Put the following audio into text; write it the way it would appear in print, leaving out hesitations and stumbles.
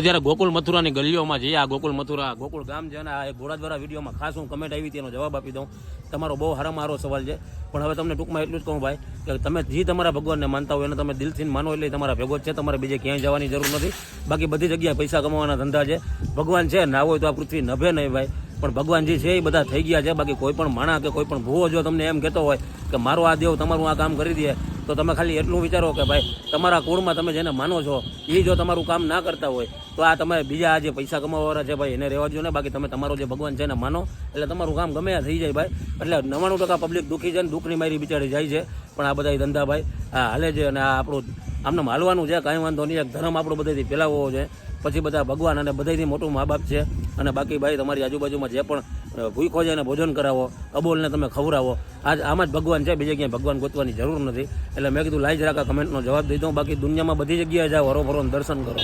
અત્યારે ગોકુળ મથુરાની ગલીઓમાં જઈએ. આ ગોકુળ મથુરા ગોકુળ ગામ છે અને આ એક ઘોડાદ્વારા વિડીયોમાં ખાસ હું કમેન્ટ આવી હતી એનો જવાબ આપી દઉં. તમારો બહુ સારો સવાલ છે, પણ હવે તમને ટૂંકમાં એટલું જ કહું ભાઈ કે તમે જે તમારા ભગવાનને માનતા હોય એને તમે દિલથી માનો એટલે તમારા ભેગો જ છે. તમારે બીજે ક્યાંય જવાની જરૂર નથી. બાકી બધી જગ્યાએ પૈસા કમાવાના ધંધા છે. ભગવાન છે ના હોય તો આ પૃથ્વી નભે નહીં ભાઈ, પણ ભગવાન જે છે એ બધા થઈ ગયા છે. બાકી કોઈ પણ માણસ કે કોઈ પણ ભૂવો જો તમને એમ કહેતો હોય કે મારો આ દેવ તમારું આ કામ કરી દે, તો તમે ખાલી એટલું વિચારો કે ભાઈ તમારા કુળમાં તમે જેને માનો છો એ જો તમારું કામ ના કરતા હોય તો આ તમે બીજા આ જે પૈસા કમાવાવાળા છે ભાઈ એને રહેવા દો ને. બાકી તમે તમારો જે ભગવાન છે એને માનો એટલે તમારું કામ ગમે આ થઈ જાય ભાઈ. એટલે 99% પબ્લિક દુઃખી છે ને દુઃખની મારી બિચારી જાય છે. પણ આ બધા ધંધા ભાઈ આ હાલે છે અને આ આપણું આમને હાલવાનું છે, કાંઈ વાંધો નહીં. એક ધર્મ આપણો બધાથી ફેલાવવો છે, પછી બધા ભગવાન અને બધાથી મોટું મા બાપ છે. અને બાકી ભાઈ તમારી આજુબાજુમાં જે પણ ભૂખો છે એને ભોજન કરાવો, અબોલને તમે ખવડાવો. આમાં જ ભગવાન છે, બીજે ક્યાંય ભગવાન ગોતવાની જરૂર નથી. એટલે મેં કીધું લાઈ જ રાખા કમેન્ટનો જવાબ દઈ દઉં. બાકી દુનિયામાં બધી જગ્યાએ જાઓ, હરોભરો દર્શન કરો.